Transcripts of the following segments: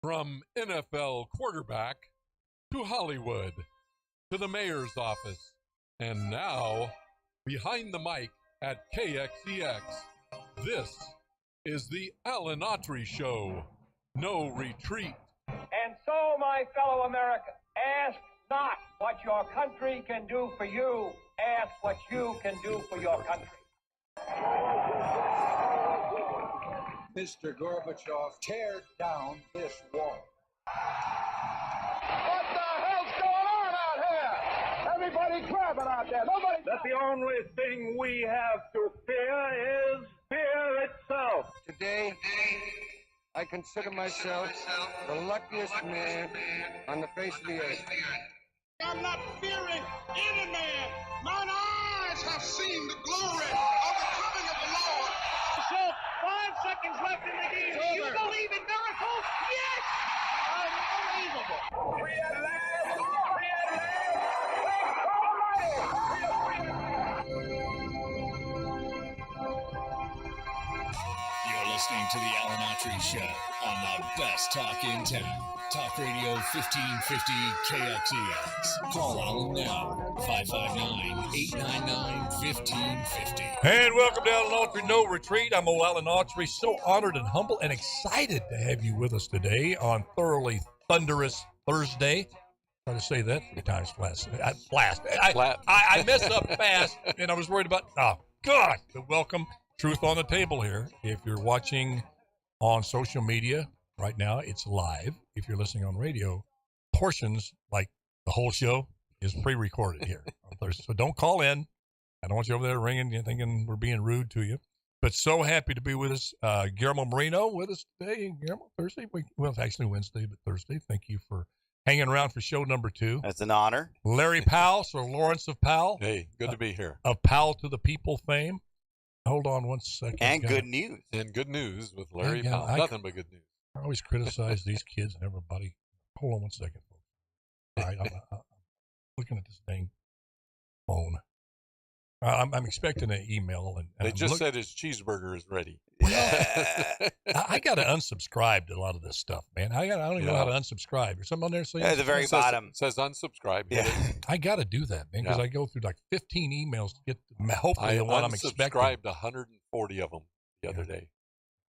From NFL quarterback to Hollywood to the mayor's office, and now behind the mic at KXEX, this is the Autry Show. No retreat. And so, my fellow Americans, ask not what your country can do for you, ask what you can do for your country. Mr. Gorbachev, tear down this wall. What the hell's going on out here? Everybody clapping out there. Nobody. That the only thing we have to fear is fear itself. Today, I consider myself the luckiest man on the face of the earth. I'm not fearing any man. Mine eyes have seen the glory of the coming of the Lord. So, 5 seconds left in the game. Do you believe in miracles? Yes! Unbelievable. Free at last! Free at last! You're listening to the Autry Show on the best talk in town. Talk Radio 1550 KXEX. Call Alan now, 559-899-1550. And welcome to Alan Autry No Retreat. I'm old Alan Autry, so honored and humble and excited to have you with us today on Thoroughly Thunderous Thursday. Try to say that 3 times fast. I mess up fast, and I was worried about, oh, God. But welcome. Truth on the table here. If you're watching on social media right now, it's live. If you're listening on radio, portions, like the whole show, is pre-recorded here on Thursday. So don't call in. I don't want you over there ringing, you thinking we're being rude to you. But so happy to be with us. Guillermo Moreno with us today. Guillermo, Thursday? Well, it's actually Wednesday, but Thursday. Thank you for hanging around for show number 2. That's an honor. Larry Powell, Sir Lawrence of Powell. Hey, good to be here. Of Powell to the People fame. Hold on one second. And good news. And good news with Larry Yeah, Powell. Nothing but good news. I always criticize these kids and everybody. Hold on one second, folks. All right, I'm looking at this dang phone. I'm expecting an email. And they just said his cheeseburger is ready. I got to unsubscribe to a lot of this stuff, man. I don't even know how to unsubscribe. There's something on there saying at the very bottom. Says unsubscribe. Yeah. I got to do that, man, because I go through like 15 emails to get hopefully the one I'm expecting. I unsubscribed 140 of them the other day.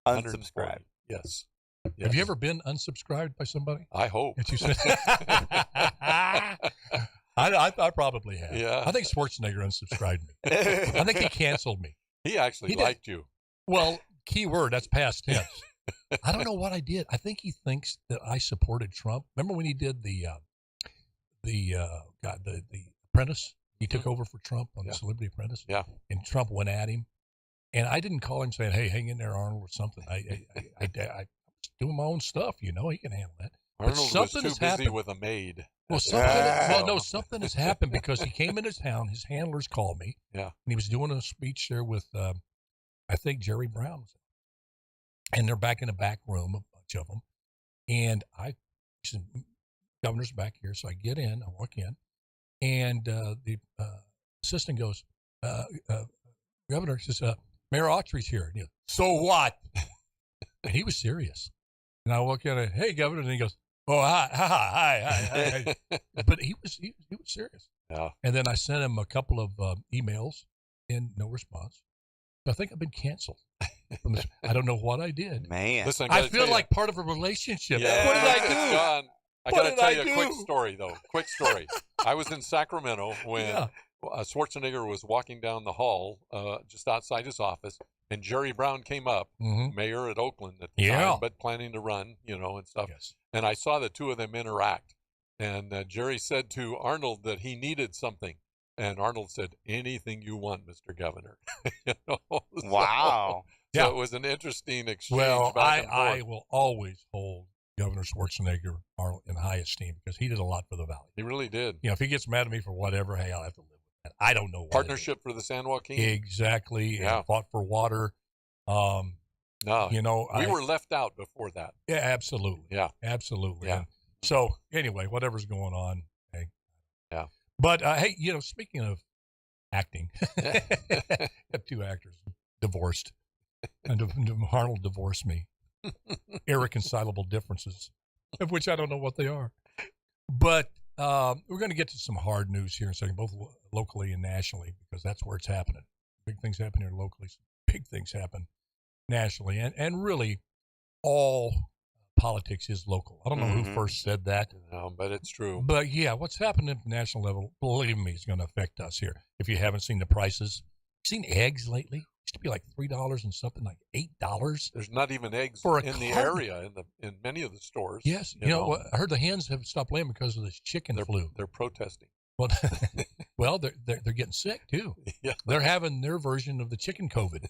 Unsubscribe. Yes. Have you ever been unsubscribed by somebody? I hope. That you said? I probably have. Yeah. I think Schwarzenegger unsubscribed me. I think he canceled me. He actually liked you. Well, key word, that's past tense. I don't know what I did. I think he thinks that I supported Trump. Remember when he did the Apprentice? He took over for Trump on the Celebrity Apprentice. Yeah. And Trump went at him. And I didn't call him saying, hey, hang in there, Arnold, or something. I was doing my own stuff, he can handle that. Arnold was too busy with a maid. Well, something has happened because he came into town. His handlers called me. Yeah. And he was doing a speech there with, I think, Jerry Brown. And they're back in the back room, a bunch of them. And he said, Governor's back here. So I get in, I walk in. And the assistant goes, Governor says, Mayor Autry's here. And so what? And he was serious. And I walk in and, hey, Governor. And he goes, oh, hi. But he was serious. Yeah. And then I sent him a couple of emails and no response. So I think I've been canceled. I don't know what I did. Man. Listen, I feel like part of a relationship. Yeah. What did I do? John, I got to tell you a quick story, though. Quick story. I was in Sacramento when Schwarzenegger was walking down the hall just outside his office, and Jerry Brown came up, mayor at Oakland at the time, but planning to run, and stuff. Yes. And I saw the two of them interact. And Jerry said to Arnold that he needed something. And Arnold said, anything you want, Mr. Governor. Wow. So it was an interesting exchange. Well, back and I forth. will always hold Governor Schwarzenegger in high esteem because he did a lot for the Valley. He really did. If he gets mad at me for whatever, hey, I'll have to live with that. I don't know. Partnership for the San Joaquin. Exactly. Yeah. And fought for water. No, we were left out before that. Yeah, absolutely. Yeah, absolutely. Yeah. And so anyway, whatever's going on. Hey. Yeah. But hey, speaking of acting, I have 2 actors divorced, and Arnold divorced me. Irreconcilable differences. of which I don't know what they are. But we're going to get to some hard news here in a second, both locally and nationally, because that's where it's happening. Big things happen here locally. Some big things happen nationally. And really, all politics is local. I don't know who first said that. No, but it's true. But, yeah, what's happening at the national level, believe me, is going to affect us here. If you haven't seen the prices, seen eggs lately? Used to be like $3 and something, like $8. There's not even eggs for in the area in many of the stores. Yes, you know, I heard the hens have stopped laying because of this chicken flu. They're protesting. Well, well, they're getting sick too. Yeah. They're having their version of the chicken COVID.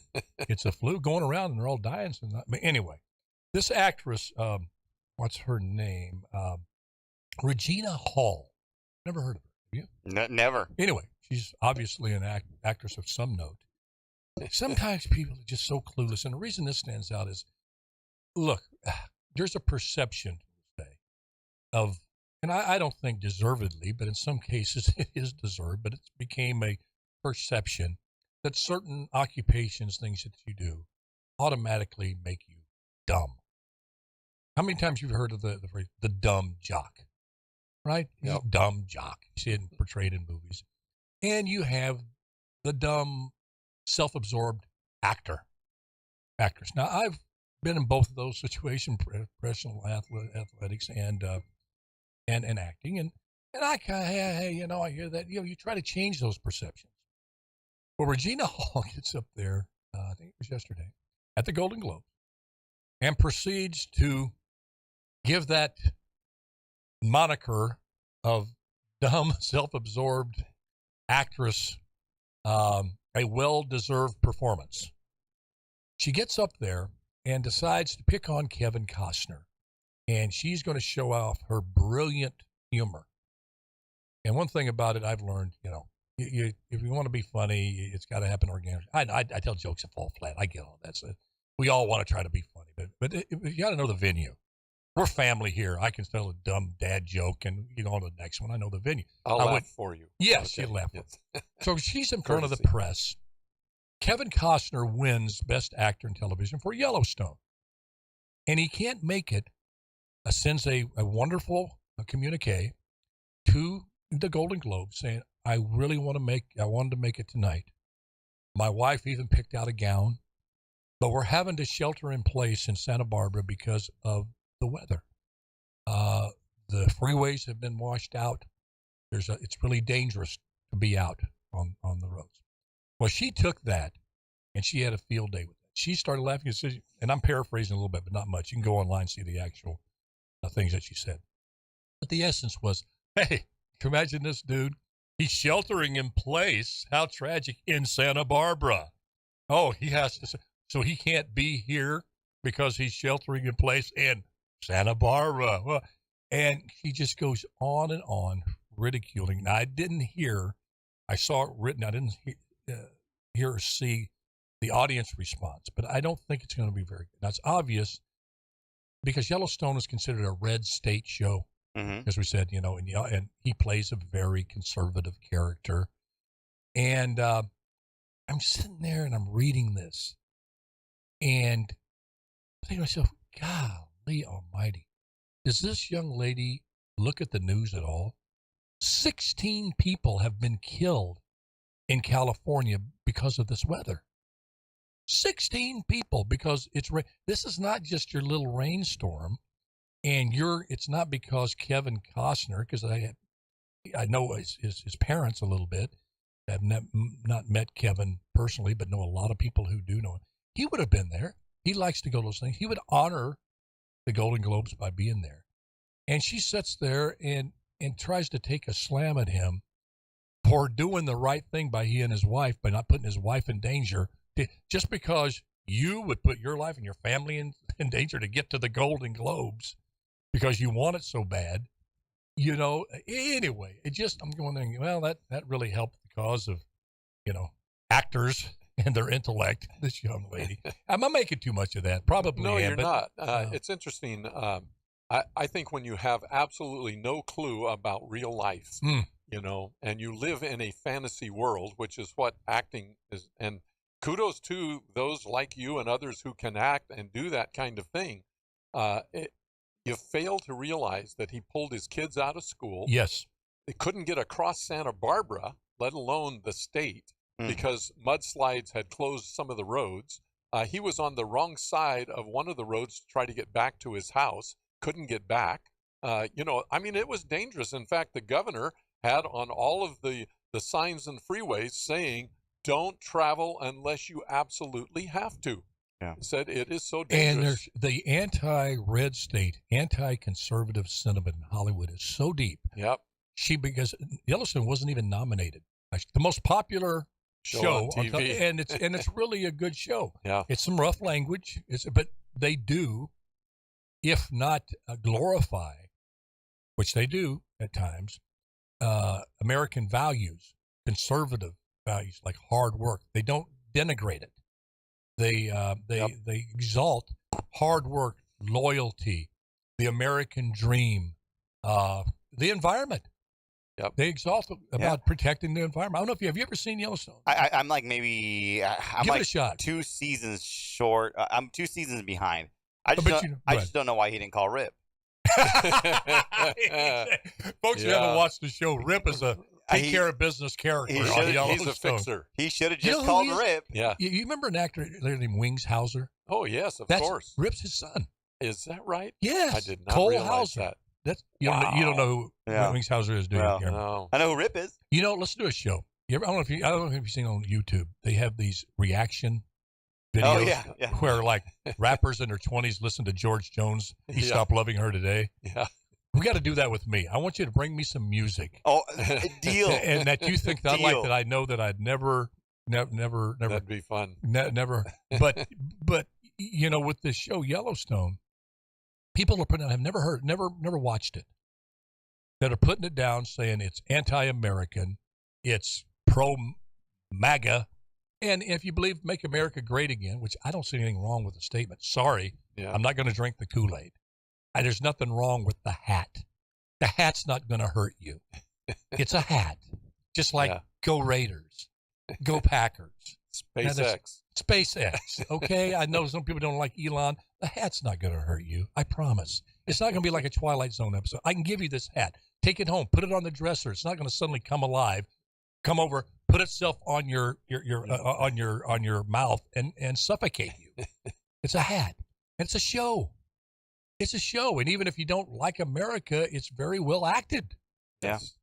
It's a flu going around, and they're all dying. So but anyway, this actress, what's her name? Regina Hall. Never heard of her. Have you? Never. Anyway, she's obviously an actress of some note. Sometimes people are just so clueless. And the reason this stands out is, look, there's a perception today of, and I don't think deservedly, but in some cases it is deserved, but it became a perception that certain occupations, things that you do, automatically make you dumb. How many times you've heard of the phrase, the dumb jock, right? Yep. Dumb jock. You see it portrayed in movies. And you have the dumb, self-absorbed actress. Now, I've been in both of those situations, professional athletics and acting, and I kind of, hey, you know, I hear that, you know, you try to change those perceptions. Well, Regina Hall gets up there, I think it was yesterday, at the Golden Globes, and proceeds to give that moniker of dumb, self-absorbed actress a well-deserved performance. She gets up there and decides to pick on Kevin Costner, and she's going to show off her brilliant humor. And one thing about it I've learned, you know, if you want to be funny, it's got to happen organically. I tell jokes that fall flat. I get all that. So we all want to try to be funny, but you got to know the venue. We're family here. I can tell a dumb dad joke and you go on to the next one. I know the venue. I'll laugh for you. Yes, okay. You laugh. Yes. So she's in front of the press. Kevin Costner wins Best Actor in Television for Yellowstone. And he can't make it. Sends a wonderful communique to the Golden Globe saying, I wanted to make it tonight. My wife even picked out a gown, but we're having to shelter in place in Santa Barbara because of the weather. The freeways have been washed out. It's really dangerous to be out on the roads. Well, she took that and she had a field day with it. She started laughing, and I'm paraphrasing a little bit, but not much. You can go online and see the actual things that she said. But the essence was, hey, imagine this dude. He's sheltering in place. How tragic in Santa Barbara. Oh, he has to, so he can't be here because he's sheltering in place in Santa Barbara. Well, and she just goes on and on ridiculing. Now, I saw it written. I didn't hear or see the audience response, but I don't think it's going to be very good. Now, it's obvious because Yellowstone is considered a red state show, as we said, you know, and he plays a very conservative character. And I'm sitting there and I'm reading this, and I think to myself, golly almighty, does this young lady look at the news at all? 16 people have been killed in California because of this weather. 16 people because it's rain. This is not just your little rainstorm, and it's not because Kevin Costner, because I know his parents a little bit. I've not met Kevin personally, but know a lot of people who do know him. He would have been there. He likes to go to those things. He would honor the Golden Globes by being there. And she sits there and tries to take a slam at him for doing the right thing by he and his wife, by not putting his wife in danger. Just because you would put your life and your family in danger to get to the Golden Globes because you want it so bad, you know. Anyway, I'm going there, well, that really helped the cause of, you know, actors and their intellect, this young lady. Am I making too much of that? Probably. No, you're not. It's interesting. I think when you have absolutely no clue about real life, you know, and you live in a fantasy world, which is what acting is, and kudos to those like you and others who can act and do that kind of thing. you fail to realize that he pulled his kids out of school. Yes. They couldn't get across Santa Barbara, let alone the state, because mudslides had closed some of the roads. He was on the wrong side of one of the roads to try to get back to his house, couldn't get back. It was dangerous. In fact, the governor had on all of the signs and freeways saying, don't travel unless you absolutely have to. Yeah. Said it is so dangerous. And there's the anti-red state, anti-conservative sentiment in Hollywood is so deep. Yep. Because Yellowstone wasn't even nominated. The most popular show on TV. and it's really a good show. Yeah. It's some rough language, but they do, if not glorify, which they do at times, American values, conservative values like hard work. They don't denigrate it. They exalt hard work, loyalty, the American dream, the environment. Yep. They exalt about protecting the environment. I don't know if have you ever seen Yellowstone? I'm like maybe I'm Give like it a shot. 2 seasons short. I'm 2 seasons behind. I just don't know why he didn't call Rip. Folks who haven't watched the show, Rip is a take care of business character on Yellowstone. He's a fixer. He should have just called Rip. Yeah. You remember an actor named Wings Hauser? Oh, yes, of course. Rip's his son. Is that right? Yes. I did not Cole realize Hauser. that. That's you don't know who Wings Hauser is, do you? No. I know who Rip is. Let's do a show. I don't know if you've seen on YouTube. They have these reaction videos where like rappers in their 20s listen to George Jones. He stopped loving her today. Yeah. We got to do that with me. I want you to bring me some music. Oh, deal. And that you think that I like that I know that I'd never. That'd be fun. Never. But with this show Yellowstone, people are putting it, I've never heard, never watched it, that are putting it down saying it's anti-American, it's pro-MAGA, and if you believe Make America Great Again, which I don't see anything wrong with the statement. Sorry, I'm not going to drink the Kool-Aid. There's nothing wrong with the hat. The hat's not going to hurt you. It's a hat. Just like Go Raiders, Go Packers. SpaceX, okay? I know some people don't like Elon. The hat's not going to hurt you. I promise. It's not going to be like a Twilight Zone episode. I can give you this hat. Take it home. Put it on the dresser. It's not going to suddenly come alive, come over, put itself on your mouth and suffocate you. It's a hat. It's a show. It's a show. And even if you don't like America, it's very well acted. Yes.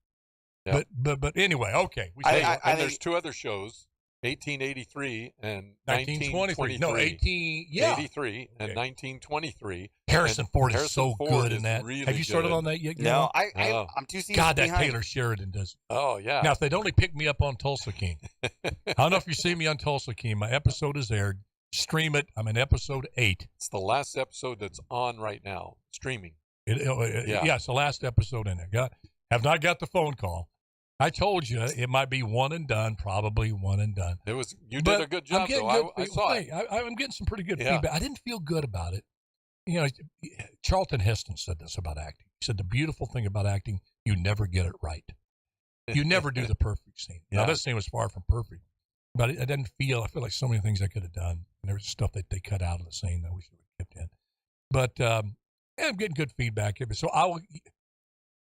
Yeah. But anyway, okay. And there's 2 other shows. 1883 and 1923. No, 83 and 1923. Harrison Ford is so good in that. Really have you started on that yet? No, I'm 2 seasons God, that behind. Taylor Sheridan does. Oh, yeah. Now, if they'd only pick me up on Tulsa King. I don't know if you see me on Tulsa King. My episode is aired. Stream it. I'm in episode 8. It's the last episode that's on right now, streaming. It's the last episode in there. Have not got the phone call. I told you it might be one and done, probably one and done. You did a good job, though. I saw it. I'm getting some pretty good feedback. I didn't feel good about it. Charlton Heston said this about acting. He said the beautiful thing about acting, you never get it right. You never do the perfect scene. Now, this scene was far from perfect, but I feel like so many things I could have done. And there was stuff that they cut out of the scene that we should have kept in. But I'm getting good feedback. So I will.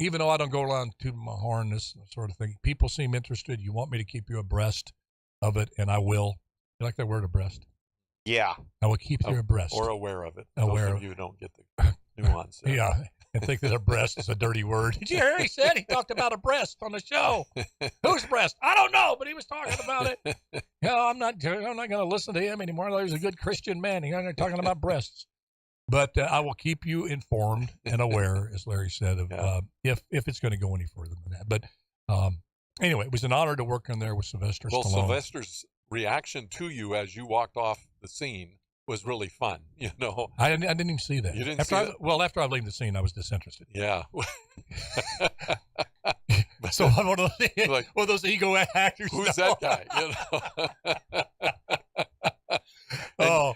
Even though I don't go around tooting my horn, this sort of thing, people seem interested. You want me to keep you abreast of it, and I will. You like that word, abreast? Yeah. I will keep you abreast. Or aware of it. Aware of you don't get the nuance. Yeah, and think that abreast is a dirty word. Did you hear he said he talked about a breast on the show? Whose breast? I don't know, but he was talking about it. I'm not going to listen to him anymore. He's a good Christian man. He's not talking about breasts. But I will keep you informed and aware, as Larry said, of if it's going to go any further than that. But anyway, it was an honor to work on there with Sylvester Stallone. Sylvester's reaction to you as you walked off the scene was really fun. I didn't even see that. You didn't see it? Well, after I left the scene, I was disinterested. Yeah. So I'm one of those ego actors. Who's that guy?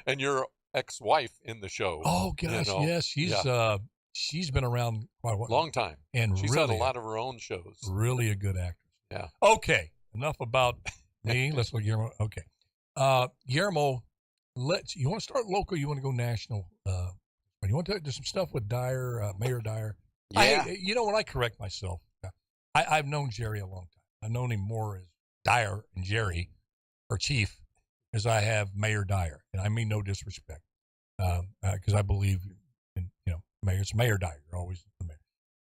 And your ex-wife in the show. Oh gosh, yes, she's been around quite a while. Long time, and she's had a lot of her own shows. Really a good actress. Yeah. Okay, enough about me. Let's go, Guillermo. Okay, Guillermo, you want to start local? You want to go national? You want to do some stuff with Dyer, Mayor Dyer? Yeah. When I correct myself, I've known Jerry a long time. I've known him more as Dyer and Jerry, or Chief, as I have Mayor Dyer. And I mean no disrespect, because I believe in, it's Mayor Dyer. You're always the mayor.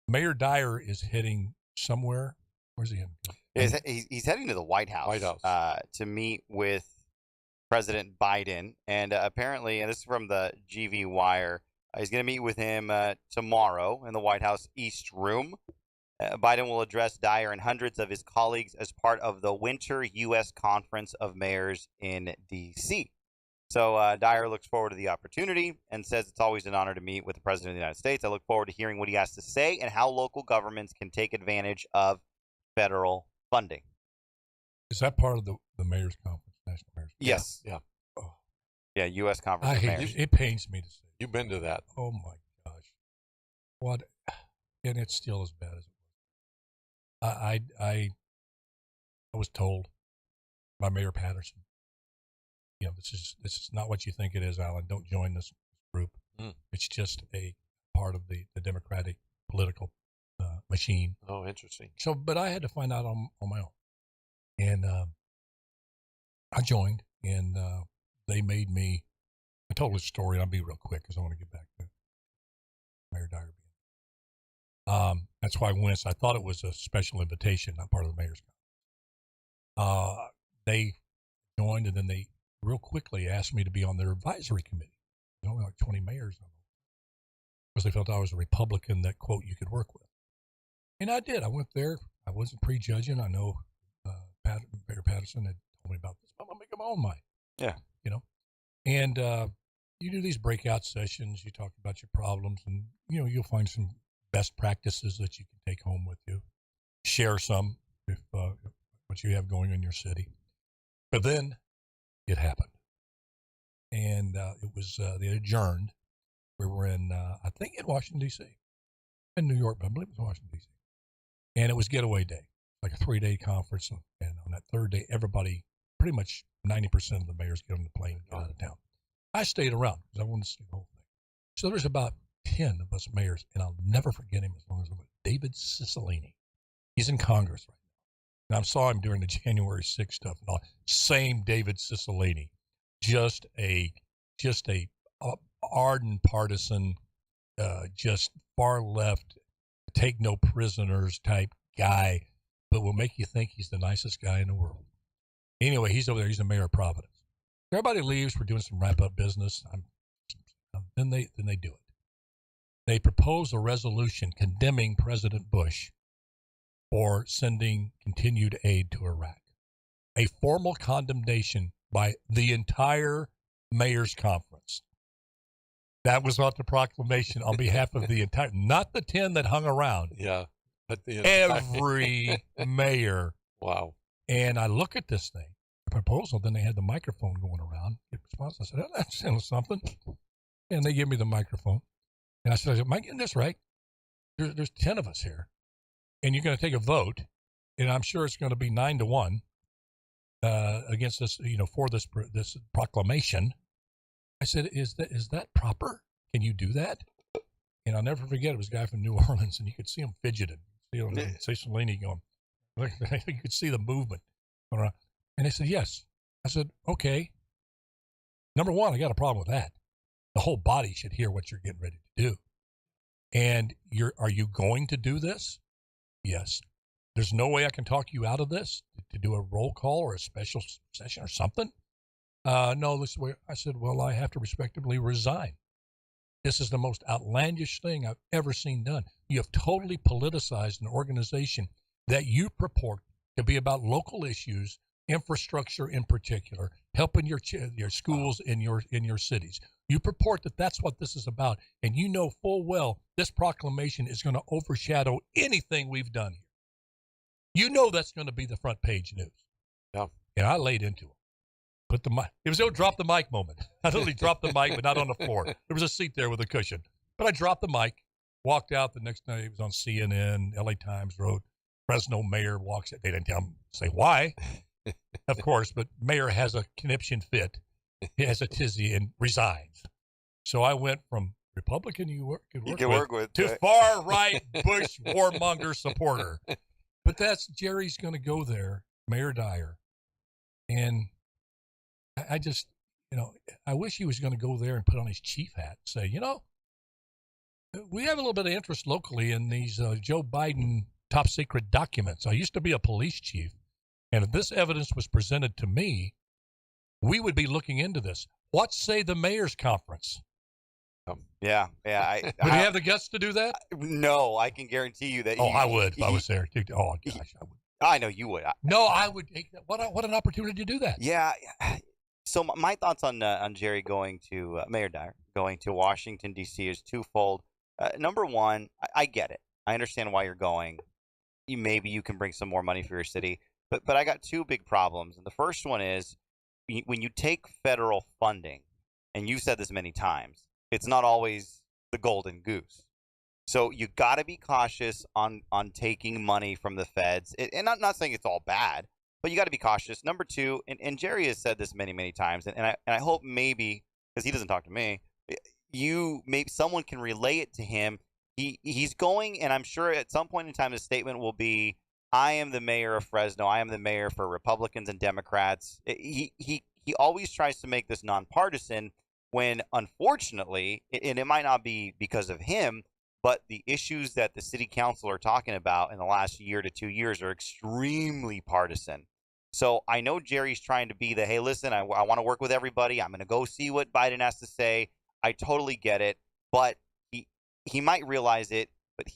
Mayor Dyer is heading somewhere. Where's he heading? He's heading to the White House, to meet with President Biden. And apparently, and this is from the GV Wire, he's going to meet with him tomorrow in the White House East Room. Biden will address Dyer and hundreds of his colleagues as part of the Winter U.S. Conference of Mayors in D.C. So Dyer looks forward to the opportunity and says it's always an honor to meet with the President of the United States. I look forward to hearing what he has to say and how local governments can take advantage of federal funding. Is that part of the Mayor's Conference, National Mayor's Conference? Yes. Yeah. Oh. Yeah, U.S. Conference of Mayors. It pains me to say. You've been to that. Oh, my gosh. What? And it's still as bad as it was. I was told by Mayor Patterson, this is not what you think it is, Alan. Don't join this group. It's just a part of the Democratic political machine. Oh, interesting. So, but I had to find out on my own. And I joined, and they made me, I told this story, and I'll be real quick because I want to get back to Mayor Dyer. That's why I went. I thought it was a special invitation, not part of the mayor's conference. They joined, and then they real quickly asked me to be on their advisory committee. There's only like 20 mayors on it, because they felt I was a Republican that, quote, you could work with. And I did. I went there. I wasn't prejudging. I know Mayor Patterson had told me about this. I'm going to make up my own mind. Yeah. And you do these breakout sessions. You talk about your problems, and, you'll find some best practices that you can take home with you. Share some if what you have going in your city. But then it happened. And it was, they adjourned. We were in, I think, in Washington, D.C. In New York, but I believe it was Washington, D.C. And it was getaway day, like a 3-day conference. And on that third day, everybody, pretty much 90% of the mayors get on the plane and get out of town. I stayed around because I wanted to see the whole thing. So there's about 10 of us mayors, and I'll never forget him as long as I live. David Cicilline. He's in Congress right now. And I saw him during the January 6th stuff and all. Same David Cicilline. Just a ardent partisan, just far left, take no prisoners type guy, but will make you think he's the nicest guy in the world. Anyway, he's over there. He's the mayor of Providence. Everybody leaves. We're doing some wrap-up business. Then they do it. They propose a resolution condemning President Bush for sending continued aid to Iraq. A formal condemnation by the entire mayor's conference. That was not the proclamation on behalf of the entire, not the 10 that hung around. Yeah. But every mayor. Wow. And I look at this thing, the proposal, then they had the microphone going around. I said, oh, that's something. And they give me the microphone. And I said, am I getting this right? There's 10 of us here. And you're going to take a vote. And I'm sure it's going to be 9-1 against this, for this proclamation. I said, is that proper? Can you do that? And I'll never forget, it was a guy from New Orleans, and you could see him fidgeting. Cicilline going. You could see the movement going around. And they said, yes. I said, okay. Number one, I got a problem with that. The whole body should hear what you're getting ready to do. And are you going to do this? Yes. There's no way I can talk you out of this to do a roll call or a special session or something. No, this way. I said, well, I have to respectably resign. This is the most outlandish thing I've ever seen done. You have totally politicized an organization that you purport to be about local issues, infrastructure in particular, helping your schools in your cities. You purport that that's what this is about, and you know full well this proclamation is going to overshadow anything we've done here. You know that's going to be the front page news. Yeah. And I laid into it. Put the mic. It was a drop the mic moment. I literally dropped the mic, but not on the floor. There was a seat there with a cushion. But I dropped the mic, walked out. The next night, it was on CNN, LA Times wrote, Fresno mayor walks out. They didn't tell him, say why, of course, but mayor has a conniption fit. He has a tizzy and resigns. So I went from Republican could You can work with. to far right Bush warmonger supporter. But Jerry's going to go there, Mayor Dyer. And I just, I wish he was going to go there and put on his chief hat and say, we have a little bit of interest locally in these Joe Biden top secret documents. I used to be a police chief, and if this evidence was presented to me, we would be looking into this. What say the mayor's conference? Yeah. Would he have the guts to do that? No, I can guarantee you that. I would if I was there. Oh, gosh, I would. I know you would. No, I would take that. What an opportunity to do that. Yeah. So my thoughts on Jerry going to Mayor Dyer going to Washington D.C. is twofold. Number one, I get it. I understand why you're going. Maybe you can bring some more money for your city, but I got two big problems. And the first one is when you take federal funding, and you've said this many times, it's not always the golden goose. So you got to be cautious on taking money from the feds. And not saying it's all bad, but you got to be cautious. Number two, and Jerry has said this many, many times, and I hope maybe, because he doesn't talk to me, maybe someone can relay it to him. He's going, and I'm sure at some point in time his statement will be, I am the mayor of Fresno. I am the mayor for Republicans and Democrats. He always tries to make this nonpartisan when, unfortunately, and it might not be because of him, but the issues that the city council are talking about in the last year to 2 years are extremely partisan. So I know Jerry's trying to be hey, listen, I want to work with everybody. I'm going to go see what Biden has to say. I totally get it, but he might realize it. But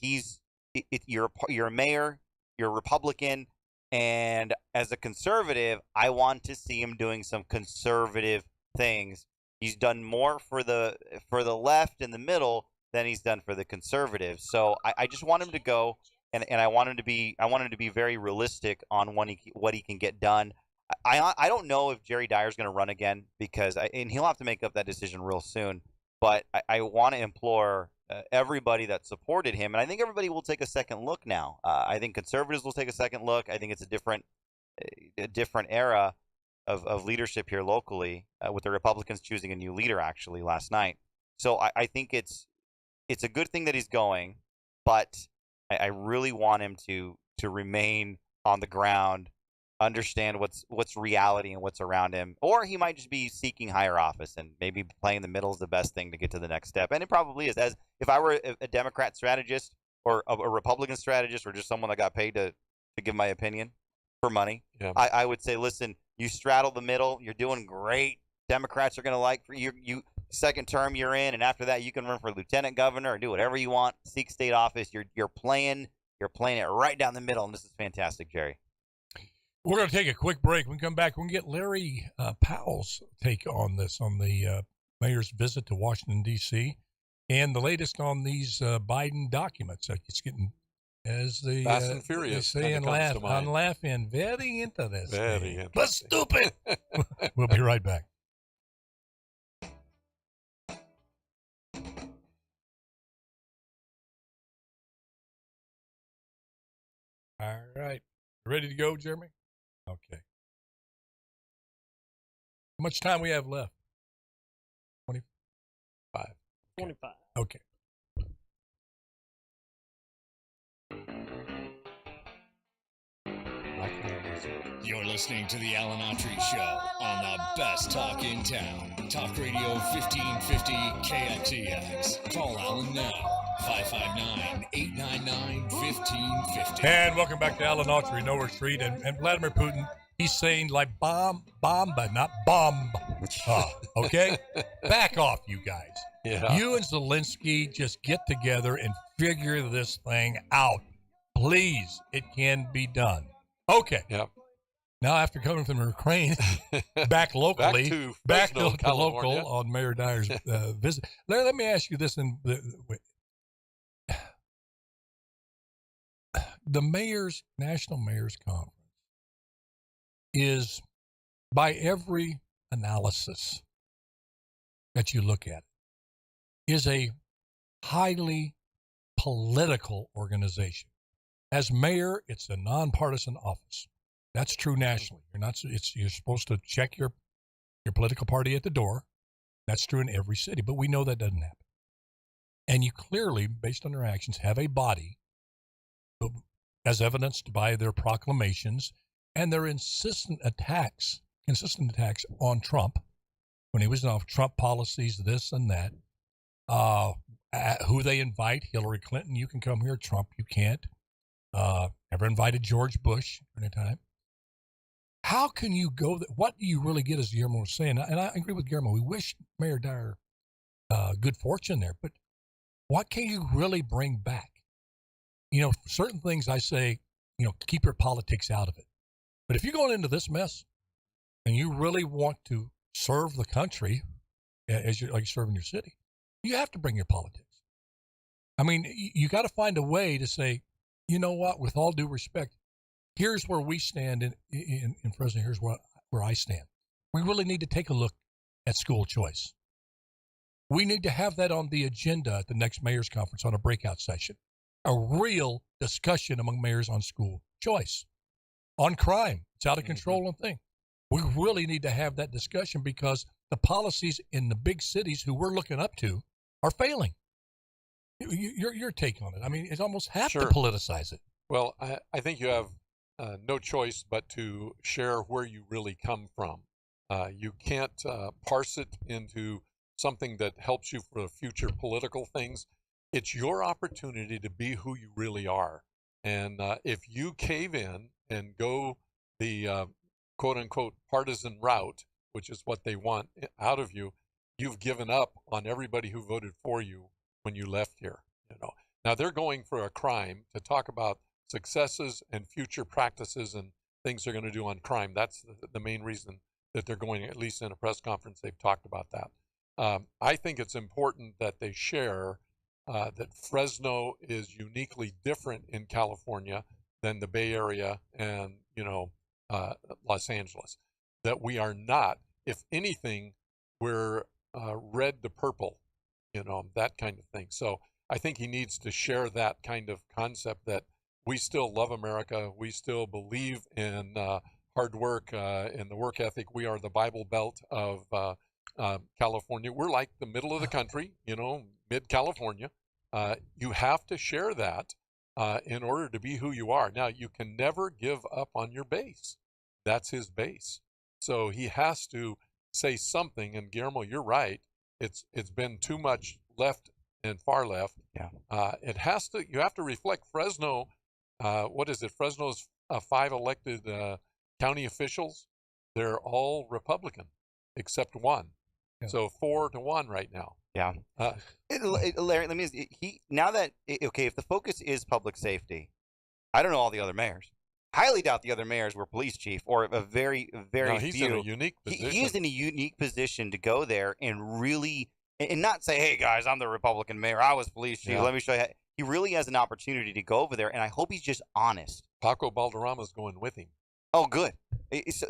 you're a mayor, you're a Republican, and as a conservative, I want to see him doing some conservative things. He's done more for the left and the middle than he's done for the conservatives. So I just want him to go, and I want him to be very realistic on what he can get done. I don't know if Jerry Dyer's going to run again and he'll have to make up that decision real soon. But I want to implore everybody that supported him, and I think everybody will take a second look now. I think conservatives will take a second look. I think it's a different era of leadership here locally, with the Republicans choosing a new leader actually last night. So I think it's a good thing that he's going, but I really want him to remain on the ground, understand what's reality and what's around him. Or he might just be seeking higher office, and maybe playing the middle is the best thing to get to the next step. And it probably is. As if I were a Democrat strategist or a Republican strategist, or just someone that got paid to give my opinion for money, yeah. I would say, listen, you straddle the middle, you're doing great. Democrats are going to like for you second term you're in, and after that you can run for lieutenant governor or do whatever you want, seek state office. You're playing it right down the middle, and this is fantastic, Jerry. We're going to take a quick break. When we come back, we're going to get Larry Powell's take on this, on the mayor's visit to Washington, D.C., and the latest on these Biden documents. It's getting, as the Fast and Furious, they say, I'm laughing. Very interesting. Very interesting. But stupid. We'll be right back. All right. Ready to go, Jeremy? Okay. How much time we have left? 25. 25. Okay. You're listening to the Alan Autry Show on the best talk in town. Talk Radio 1550 KXEX. Call Alan now. 559-899-1550. And welcome back to Alan Autry, No Retreat. And Vladimir Putin, he's saying like bomb, but not bomb. Okay? Back off, you guys. Yeah. You and Zelensky just get together and figure this thing out. Please, it can be done. Okay. Yep. Now, after coming from Ukraine, back locally, back to local on Mayor Dyer's visit. Let me ask you this. The National Mayor's Conference is, by every analysis that you look at, is a highly political organization. As mayor, it's a nonpartisan office. That's true nationally. You're supposed to check your political party at the door. That's true in every city, but we know that doesn't happen. And you clearly, based on their actions, have a body, as evidenced by their proclamations and their consistent attacks on Trump when he was in office, Trump policies, this and that. Who they invite, Hillary Clinton, you can come here. Trump, you can't. Ever invited George Bush at any time? How can you go? What do you really get, as Guillermo was saying? And I agree with Guillermo. We wish Mayor Dyer good fortune there, but what can you really bring back? You know, certain things I say, you know, keep your politics out of it. But if you're going into this mess and you really want to serve the country as you're serving your city, you have to bring your politics. I mean, you got to find a way to say, you know what, with all due respect, here's where we stand in Fresno. Here's where I stand. We really need to take a look at school choice. We need to have that on the agenda at the next mayor's conference on a breakout session. A real discussion among mayors on school choice, on crime. It's out of control and thing. We really need to have that discussion because the policies in the big cities who we're looking up to are failing. Your take on it? I mean, it's almost have to politicize it. Well, I think you have no choice but to share where you really come from. You can't parse it into something that helps you for future political things. It's your opportunity to be who you really are. And if you cave in and go the quote-unquote partisan route, which is what they want out of you, you've given up on everybody who voted for you when you left here. You know, now they're going for a crime to talk about successes and future practices and things they're going to do on crime. That's the main reason that they're going, at least in a press conference, they've talked about that. I think it's important that they share that Fresno is uniquely different in California than the Bay Area and, Los Angeles. That we are not, if anything, we're red to purple, that kind of thing. So I think he needs to share that kind of concept that we still love America. We still believe in hard work and the work ethic. We are the Bible Belt of California. We're like the middle of the country, mid-California. You have to share that in order to be who you are. Now, you can never give up on your base. That's his base. So he has to say something. And Guillermo, you're right. It's been too much left and far left. Yeah. You have to reflect Fresno. What is it? Fresno's 5 elected county officials. They're all Republican except one. Yeah. So 4-1 right now. Yeah. Larry, let me. If the focus is public safety, I don't know all the other mayors. Highly doubt the other mayors were police chief or a very, very he's few. In a unique position. He is in a unique position to go there and really, and not say, hey, guys, I'm the Republican mayor. I was police chief. Yeah. Let me show you. He really has an opportunity to go over there, and I hope he's just honest. Paco Balderrama's going with him. Oh, good.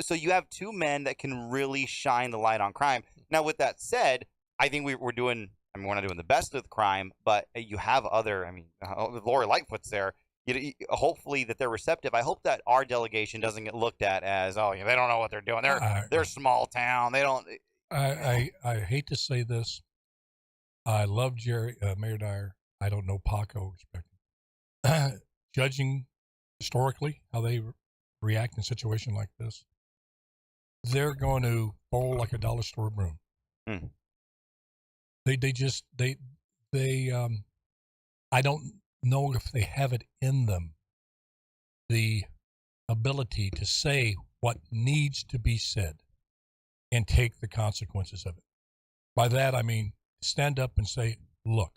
So you have 2 men that can really shine the light on crime. Now, with that said, I think we're doing, we're not doing the best with crime, but you have other, Lori Lightfoot's there. Hopefully that they're receptive. I hope that our delegation doesn't get looked at as, they don't know what they're doing. They're small town. They don't. I hate to say this. I love Mayor Dyer. I don't know Paco. Judging historically how they react in a situation like this, they're going to bowl like a dollar store broom. Mm. I don't know if they have it in them, the ability to say what needs to be said and take the consequences of it. By that, I mean, stand up and say, look,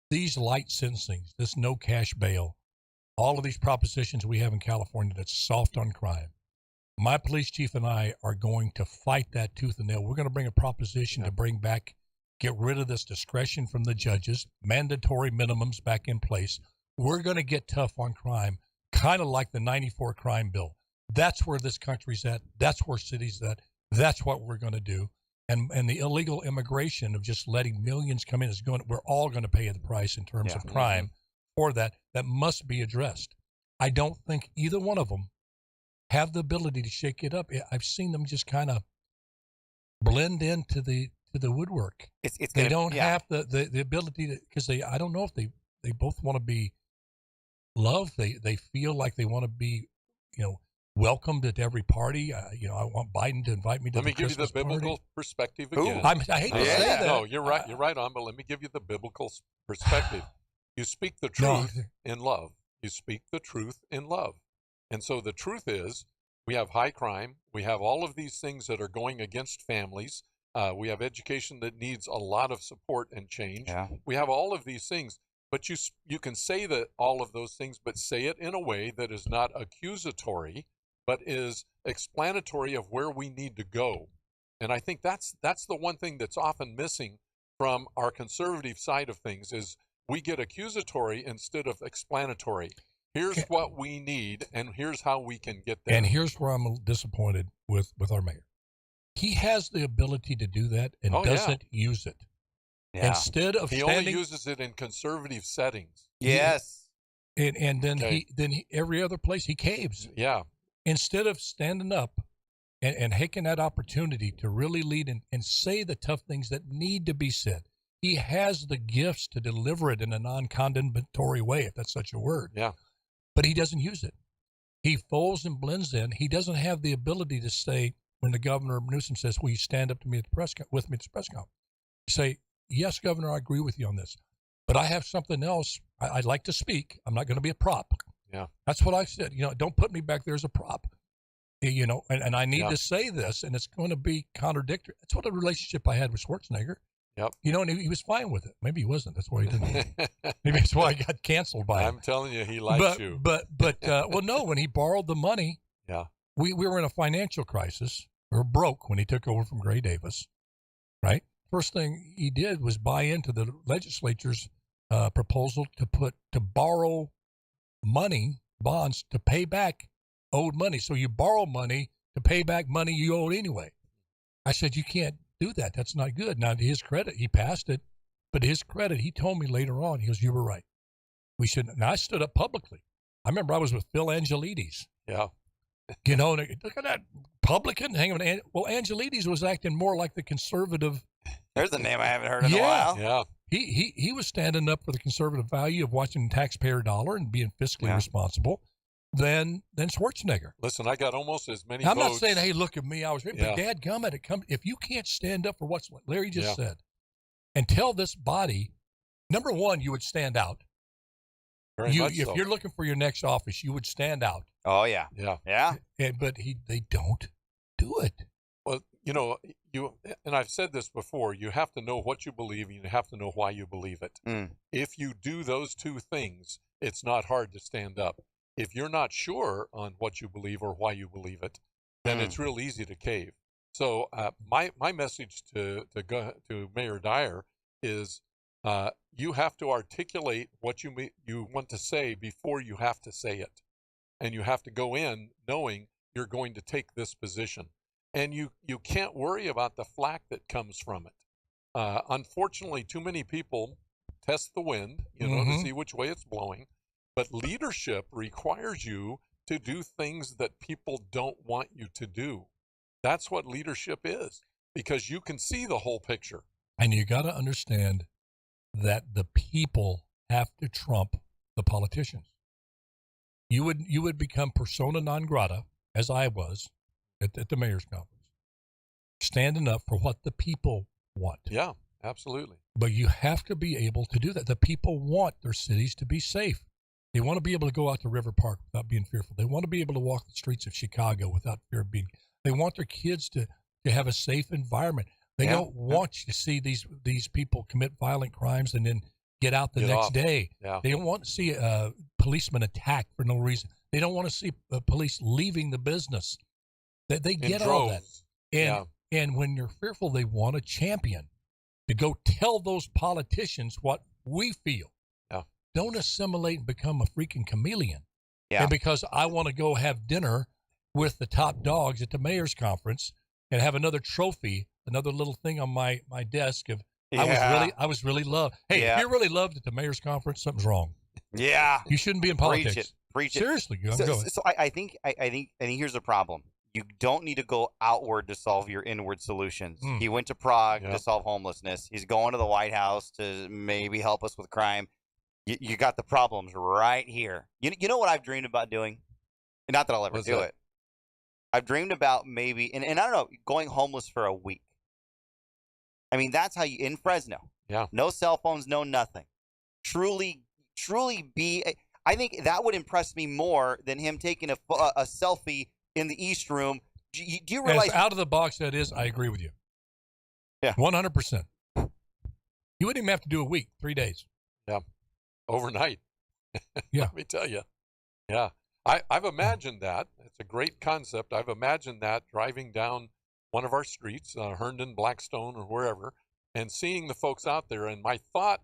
these light sentencings, this no cash bail, all of these propositions we have in California that's soft on crime, my police chief and I are going to fight that tooth and nail. We're going to bring a proposition to bring back, get rid of this discretion from the judges, mandatory minimums back in place. We're going to get tough on crime, kind of like the 94 crime bill. That's where this country's at. That's where cities at. That's what we're going to do. And the illegal immigration of just letting millions come in we're all going to pay the price in terms of crime for that. That must be addressed. I don't think either one of them have the ability to shake it up. I've seen them just kind of blend into the to the woodwork. They don't have the ability to, because I don't know if they both want to be loved. They feel like they want to be, welcomed at every party. I want Biden to invite me to. Let me give you the biblical perspective again. I hate to say that. No, you're right. You're right on. But let me give you the biblical perspective. You speak the truth in love. You speak the truth in love. And so the truth is, we have high crime. We have all of these things that are going against families. We have education that needs a lot of support and change. Yeah. We have all of these things. But you can say that all of those things, but say it in a way that is not accusatory, but is explanatory of where we need to go. And I think that's the one thing that's often missing from our conservative side of things is we get accusatory instead of explanatory. Here's what we need, and here's how we can get there. And here's where I'm disappointed with our mayor. He has the ability to do that and doesn't use it. Yeah. Instead of he only uses it in conservative settings. Yes. And then he every other place he caves. Yeah. Instead of standing up and taking that opportunity to really lead and say the tough things that need to be said. He has the gifts to deliver it in a non-condemnatory way, if that's such a word. Yeah. But he doesn't use it. He folds and blends in. He doesn't have the ability to say, when the governor Newsom says, will you stand up to me at the press conference? Say, yes, Governor, I agree with you on this. But I have something else. I'd like to speak. I'm not going to be a prop. Yeah. That's what I said. Don't put me back there as a prop. And I need to say this, and it's going to be contradictory. That's what a relationship I had with Schwarzenegger. Yep. And he was fine with it. Maybe he wasn't. That's why he didn't. Maybe that's why I got canceled by him. I'm telling you, he likes you. But well, no, when he borrowed the money, we were in a financial crisis. We were broke when he took over from Gray Davis, right? First thing he did was buy into the legislature's proposal to borrow money, bonds, to pay back owed money. So you borrow money to pay back money you owed anyway. I said, you can't do that. That's not good. Now, to his credit, he passed it. But to his credit, he told me later on, he goes, you were right. We shouldn't. Now, I stood up publicly. I remember I was with Phil Angelides. Yeah. Look at that publican hanging on. Well, Angelides was acting more like the conservative. There's a name I haven't heard in a while. Yeah. He was standing up for the conservative value of watching the taxpayer dollar and being fiscally responsible than Schwarzenegger. Listen, I got almost as many I'm votes. not saying, hey, look at me. I was but dadgummit, if you can't stand up for what Larry just said and tell this body, number one, you would stand out. If you're looking for your next office, you would stand out. Oh, yeah. Yeah. But they don't do it. Well, and I've said this before, you have to know what you believe and you have to know why you believe it. If you do those two things, it's not hard to stand up. If you're not sure on what you believe or why you believe it, then it's real easy to cave. So my message to Mayor Dyer is you have to articulate what you want to say before you have to say it. And you have to go in knowing you're going to take this position. And you can't worry about the flack that comes from it. Unfortunately, too many people test the wind, to see which way it's blowing. But leadership requires you to do things that people don't want you to do. That's what leadership is, because you can see the whole picture. And you got to understand that the people have to trump the politicians. You would become persona non grata, as I was at the mayor's conference, standing up for what the people want. Yeah, absolutely. But you have to be able to do that. The people want their cities to be safe. They want to be able to go out to River Park without being fearful. They want to be able to walk the streets of Chicago without fear of being. They want their kids to have a safe environment. They don't want you to see these people commit violent crimes and then get out the next day. Yeah. They don't want to see a policeman attacked for no reason. They don't want to see police leaving the business. They get all that. And when you're fearful, they want a champion to go tell those politicians what we feel. Yeah. Don't assimilate and become a freaking chameleon. Yeah. And because I want to go have dinner with the top dogs at the mayor's conference and have another trophy, another little thing on my desk of I was really loved. Hey, if you're really loved at the mayor's conference, something's wrong. Yeah. You shouldn't be in politics. Preach it. Seriously, so I think here's the problem. You don't need to go outward to solve your inward solutions. Mm. He went to Prague Yep. to solve homelessness. He's going to the White House to maybe help us with crime. You got the problems right here. You know what I've dreamed about doing? Not that I'll ever What's do that? it. I've dreamed about maybe, and I don't know, going homeless for a week. I mean, that's how you, in Fresno. Yeah. No cell phones, no nothing. Truly be, I think that would impress me more than him taking a selfie in the East Room. Do you realize? As out of the box that is, I agree with you. Yeah. 100%. You wouldn't even have to do a week, 3 days. Yeah. Overnight. Yeah. Let me tell you. Yeah. I've imagined that. It's a great concept. I've imagined that driving down one of our streets, Herndon, Blackstone, or wherever, and seeing the folks out there. And my thought,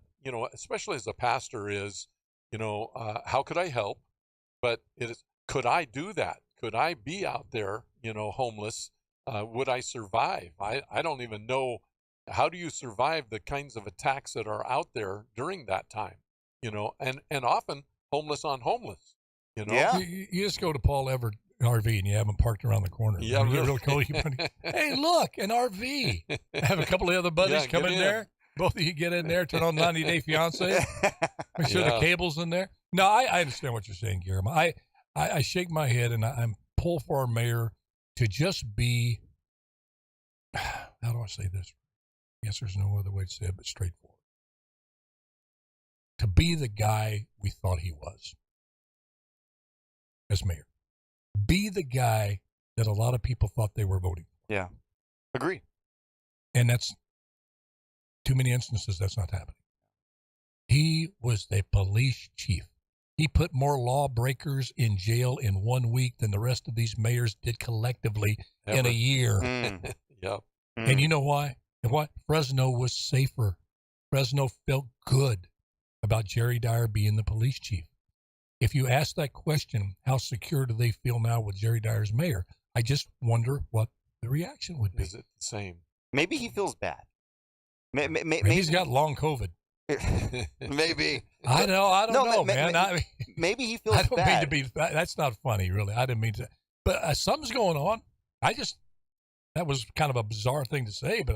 especially as a pastor, is, how could I help? But it is, could I do that? Could I be out there, homeless? Would I survive? I don't even know. How do you survive the kinds of attacks that are out there during that time? And often homeless on homeless. Yeah. You just go to Paul Everett RV and you have them parked around the corner. Yeah, You get really. real cold. Hey, look, an RV. I have a couple of other buddies Yeah, come get in in. there. Both of you get in there, turn on 90 Day Fiance. Make sure the Yeah. cable's in there. No, I understand what you're saying, Guillermo. I shake my head and I'm pull for our mayor to just be, how do I say this? I guess there's no other way to say it but straightforward. To be the guy we thought he was as mayor. Be the guy that a lot of people thought they were voting for. Yeah. Agree. And that's too many instances that's not happening. He was the police chief. He put more lawbreakers in jail in 1 week than the rest of these mayors did collectively in Ever. a year. Mm. Yep. And you know why? And what? Fresno was safer. Fresno felt good about Jerry Dyer being the police chief. If you ask that question, how secure do they feel now with Jerry Dyer as mayor? I just wonder what the reaction would be. Is it the same? Maybe he feels bad. Maybe he's got long COVID. Maybe. I don't know, man. Maybe he feels I don't bad. mean to be. That's not funny, really. I didn't mean to. But something's going on. That was kind of a bizarre thing to say, but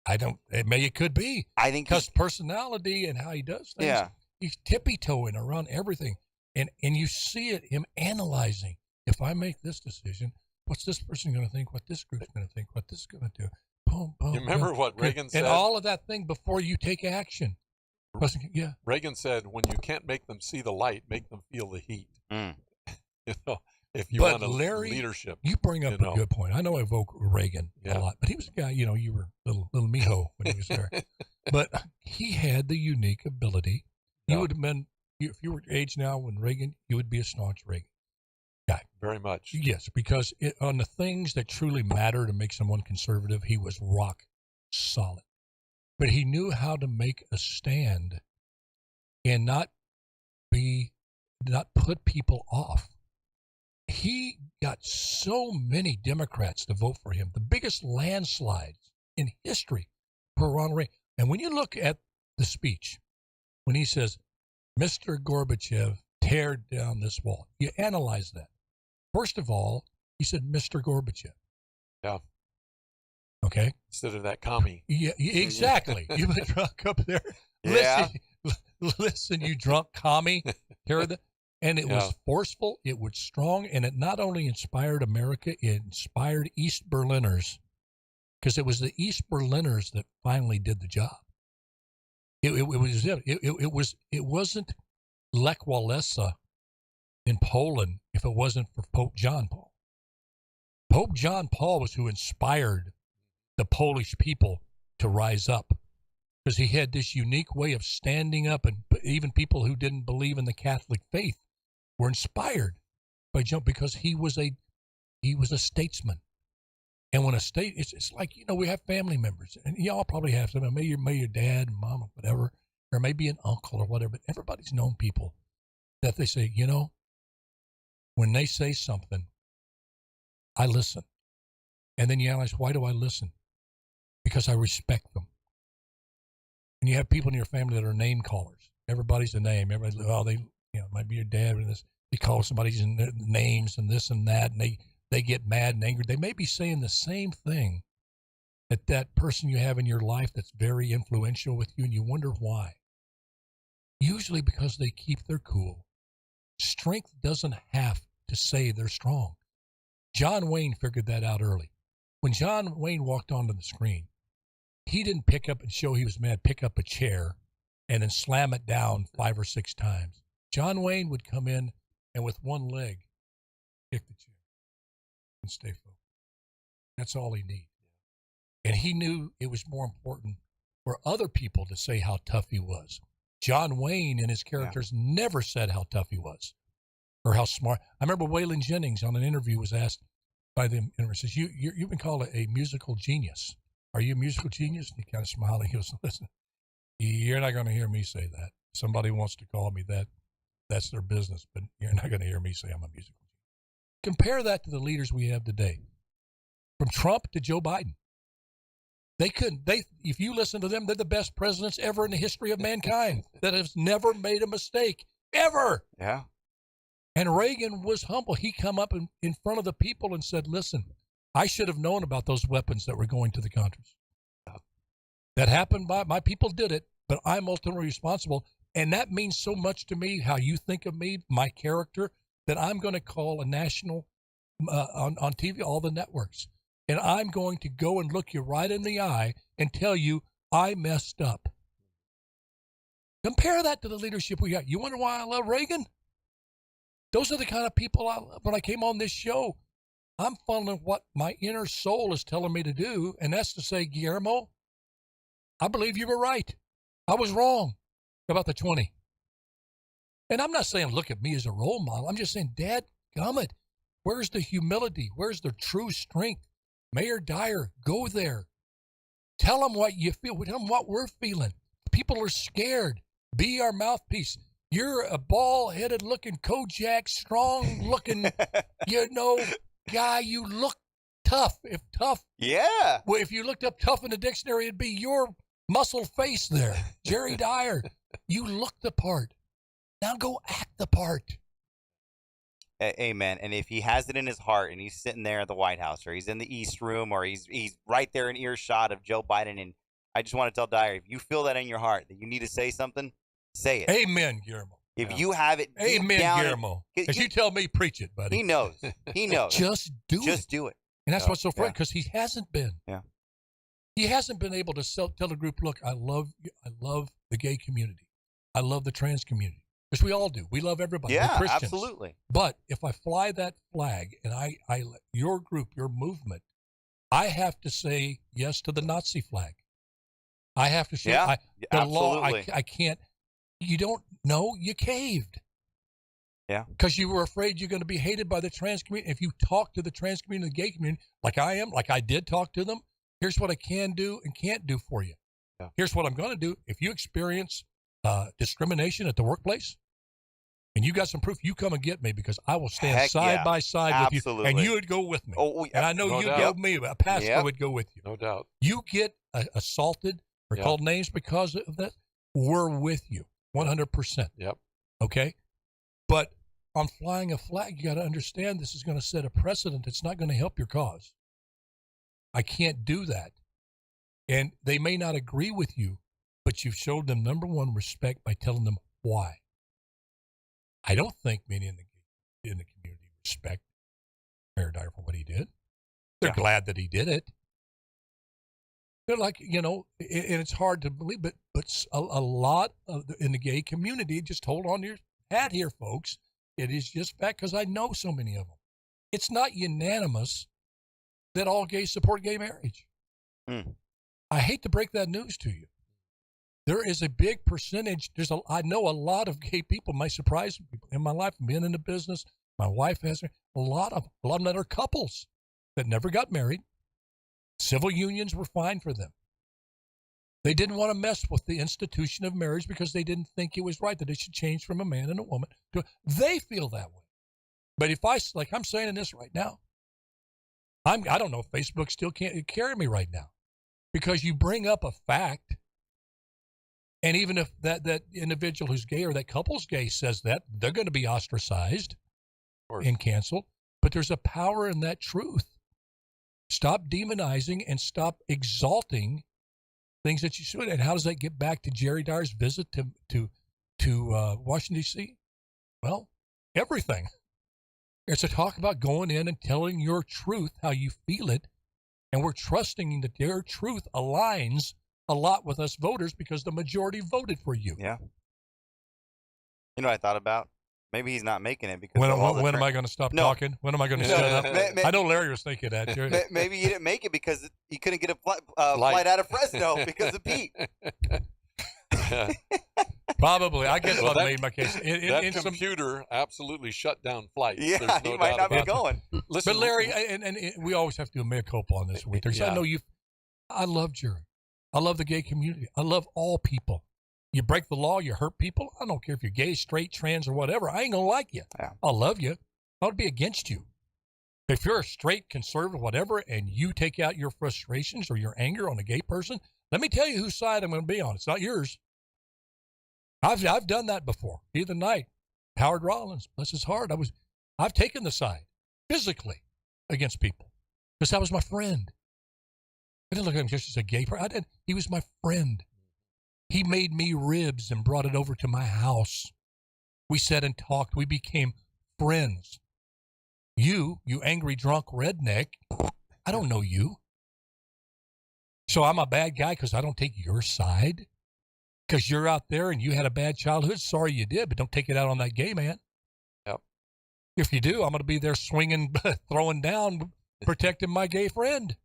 I don't. It could be. I think Because personality and how he does things. Yeah. He's tippy-toeing around everything. And you see it, him analyzing. If I make this decision, what's this person going to think? What this group's going to think? What this is going to do? Boom, boom. You remember boom. what Reagan said? And all of that thing before you take action. Yeah. Reagan said, when you can't make them see the light, make them feel the heat. Mm. If you But want Larry, leadership. you bring up a good point. I know I evoke Reagan Yeah. a lot, but he was a guy, you were little mijo when he was there. But he had the unique ability. You Yeah. would have been, if you were age now when Reagan, you would be a staunch Reagan guy. Very much. Yes, because on the things that truly matter to make someone conservative, he was rock solid. But he knew how to make a stand and not put people off. He got so many Democrats to vote for him, the biggest landslides in history for Ronald Reagan. And when you look at the speech, when he says, Mr. Gorbachev, tear down this wall, you analyze that. First of all, he said, Mr. Gorbachev. Yeah. Okay. Instead of that commie. Yeah, exactly. You went drunk up there. Yeah. Listen, you drunk commie. Hear that? And it was forceful, it was strong, and it not only inspired America, it inspired East Berliners, because it was the East Berliners that finally did the job. It wasn't Lech Walesa in Poland if it wasn't for Pope John Paul. Pope John Paul was who inspired the Polish people to rise up, because he had this unique way of standing up, and even people who didn't believe in the Catholic faith were inspired by John, because he was a statesman. And when a state, it's like, we have family members, and y'all probably have some, maybe your dad and mom or whatever, or maybe an uncle or whatever, but everybody's known people that they say, when they say something, I listen. And then you analyze, why do I listen? Because I respect them. And you have people in your family that are name callers. Everybody's a name. Everybody's, it might be your dad or this. They call somebody's names and this and that, and they get mad and angry. They may be saying the same thing that person you have in your life that's very influential with you, and you wonder why. Usually because they keep their cool. Strength doesn't have to say they're strong. John Wayne figured that out early. When John Wayne walked onto the screen, he didn't pick up and show he was mad, pick up a chair and then slam it down 5 or 6 times. John Wayne would come in and with one leg, kick the chair and stay focused. That's all he needed. And he knew it was more important for other people to say how tough he was. John Wayne and his characters never said how tough he was or how smart. I remember Waylon Jennings on an interview was asked by the interviewer, says, you've been called a musical genius. Are you a musical genius? And he kind of smiled and he goes, listen, you're not going to hear me say that. Somebody wants to call me that. That's their business, but you're not going to hear me say I'm a musical genius. Compare that to the leaders we have today. From Trump to Joe Biden. If you listen to them, they're the best presidents ever in the history of mankind that has never made a mistake, ever. Yeah. And Reagan was humble. He come up in front of the people and said, listen, I should have known about those weapons that were going to the Contras. That happened my people did it, but I'm ultimately responsible. And that means so much to me, how you think of me, my character, that I'm going to call a national, on TV, all the networks. And I'm going to go and look you right in the eye and tell you I messed up. Compare that to the leadership we got. You wonder why I love Reagan? Those are the kind of people when I came on this show, I'm following what my inner soul is telling me to do, and that's to say, Guillermo, I believe you were right. I was wrong about the 20. And I'm not saying look at me as a role model. I'm just saying, Dad, gummit, where's the humility? Where's the true strength? Mayor Dyer, go there. Tell them what you feel. Tell them what we're feeling. People are scared. Be our mouthpiece. You're a bald-headed looking Kojak, strong looking, guy. You look tough. If tough. Yeah. Well, if you looked up tough in the dictionary, it'd be your muscle face there. Jerry Dyer, you look the part. Now go act the part. Amen. And if he has it in his heart and he's sitting there at the White House or he's in the East Room or he's right there in earshot of Joe Biden, and I just want to tell Dyer, if you feel that in your heart that you need to say something, say it. Amen, Guillermo. If you have it deep Amen, down, Guillermo. As you tell me, preach it, buddy. He knows. He knows. Just do it. Just do it. And that's what's so funny, because he hasn't been. Yeah. He hasn't been able to tell a group, look, I love the gay community. I love the trans community. Because we all do. We love everybody. Yeah, we're Christians. absolutely. But if I fly that flag and I your group, your movement, I have to say yes to the Nazi flag. I have to say the law. I can't. You don't know. You caved. Yeah. Because you were afraid you're going to be hated by the trans community. If you talk to the trans community, the gay community, like I am, like I did talk to them, here's what I can do and can't do for you. Yeah. Here's what I'm going to do. If you experience discrimination at the workplace, and you got some proof, you come and get me, because I will stand side by side with you, and you would go with me. Oh, yeah. And I know you'd go with me. A pastor would go with you. No doubt. You get assaulted or called names because of that, we're with you 100%. Yep. Okay? But on flying a flag, you got to understand this is going to set a precedent. It's not going to help your cause. I can't do that. And they may not agree with you, but you've showed them, number one, respect by telling them why. I don't think many in the community respect Mayor Dyer for what he did. They're glad that he did it. They're like, and it's hard to believe, but a lot in the gay community, just hold on to your hat here, folks. It is just fact, because I know so many of them. It's not unanimous that all gays support gay marriage. Mm. I hate to break that news to you. There is a big percentage. I know a lot of gay people, my surprise people in my life, being in the business. My wife has a lot of them that are couples that never got married. Civil unions were fine for them. They didn't want to mess with the institution of marriage because they didn't think it was right, that it should change from a man and a woman. They feel that way. But if I'm saying this right now, I don't know if Facebook still can't carry me right now, because you bring up a fact. And even if that individual who's gay or that couple's gay says that, they're going to be ostracized and canceled. But there's a power in that truth. Stop demonizing and stop exalting things that you should. And how does that get back to Jerry Dyer's visit to Washington, D.C.? Well, everything. It's a talk about going in and telling your truth, how you feel it, and we're trusting that their truth aligns a lot with us voters because the majority voted for you. Yeah. You know what I thought about? Maybe he's not making it because when am I going to stop talking? When am I going to shut up? I know Larry was thinking that. Maybe you didn't make it because you couldn't get a flight out of Fresno because of Pete. Probably. I guess I've made my case. That computer absolutely shut down flights. Yeah, There's no he might not be going. Listen, but Larry, and we always have to do a mea culpa on this. I know you. I love Jerry. I love the gay community. I love all people. You break the law, you hurt people. I don't care if you're gay, straight, trans, or whatever. I ain't going to like you. Yeah. I'll love you. I would be against you. If you're a straight, conservative, whatever, and you take out your frustrations or your anger on a gay person, let me tell you whose side I'm going to be on. It's not yours. I've done that before. The other night, Howard Rollins, bless his heart, I've taken the side physically against people because that was my friend. I didn't look at him just as a gay person. He was my friend. He made me ribs and brought it over to my house. We sat and talked. We became friends. You angry drunk redneck, I don't know you. So I'm a bad guy because I don't take your side? Because you're out there and you had a bad childhood? Sorry you did, but don't take it out on that gay man. Yep. If you do, I'm going to be there swinging, throwing down, protecting my gay friend.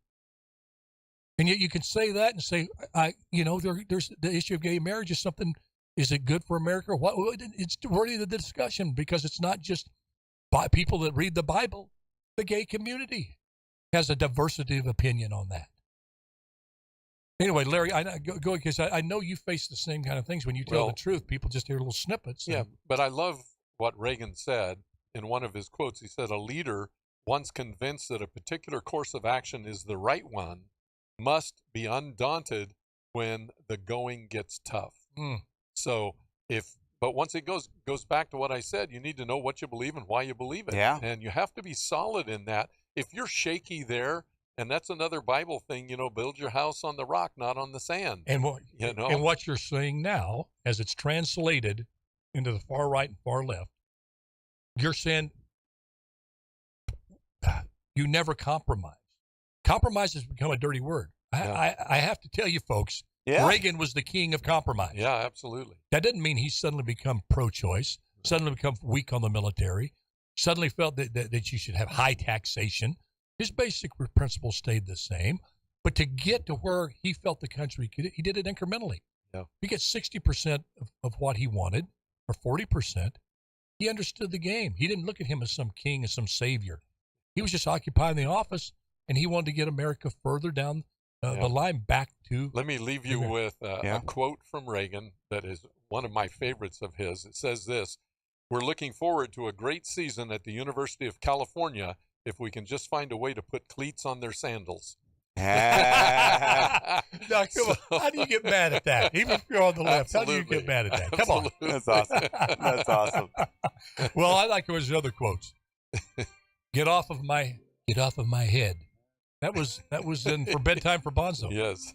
And yet you can say that and say, there's the issue of gay marriage is something, is it good for America? What? It's worthy of the discussion because it's not just by people that read the Bible. The gay community has a diversity of opinion on that. Anyway, Larry, go because I know you face the same kind of things when you tell the truth. People just hear little snippets. Yeah, but I love what Reagan said in one of his quotes. He said, a leader, once convinced that a particular course of action is the right one, must be undaunted when the going gets tough. So but once it goes back to what I said, you need to know what you believe and why you believe it. Yeah. And you have to be solid in that. If you're shaky there, and that's another Bible thing, build your house on the rock, not on the sand. And what you're saying now, as it's translated into the far right and far left, you're saying you never compromise. Compromise has become a dirty word. I have to tell you, folks, Reagan was the king of compromise. Yeah, absolutely. That didn't mean he suddenly become pro-choice, suddenly become weak on the military, suddenly felt that you should have high taxation. His basic principles stayed the same. But to get to where he felt the country could, he did it incrementally. Yeah. He gets 60% of what he wanted, or 40%. He understood the game. He didn't look at him as some king, as some savior. He was just occupying the office, and he wanted to get America further down the line back to. Let me leave you with a quote from Reagan that is one of my favorites of his. It says this: "We're looking forward to a great season at the University of California if we can just find a way to put cleats on their sandals." Now, come on. How do you get mad at that? Even if you're on the left, Absolutely. how do you get mad at that? Come on. That's awesome. That's awesome. Well, I like his other quotes. Get off of my head. That was in For Bedtime for Bonzo. Yes.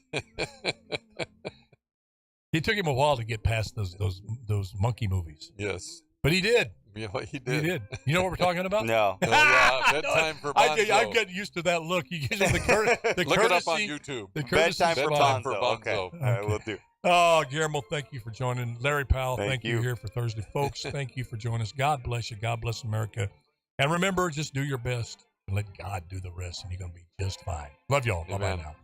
It took him a while to get past those monkey movies. Yes. But he did. Yeah, he He did. did. You know what we're talking about? No. Bedtime for Bonzo. I'm getting used to that look. You give him the courtesy. Look it up on YouTube. The courtesy Bedtime for Bedtime Bonzo. for Bonzo. Okay. All right, we'll do. Oh, Guillermo, thank you for joining. Larry Powell, Thank thank you you. here for Thursday. Folks, thank you for joining us. God bless you. God bless America. And remember, just do your best and let God do the rest, and you're going to be just fine. Love y'all. Amen. Bye-bye now.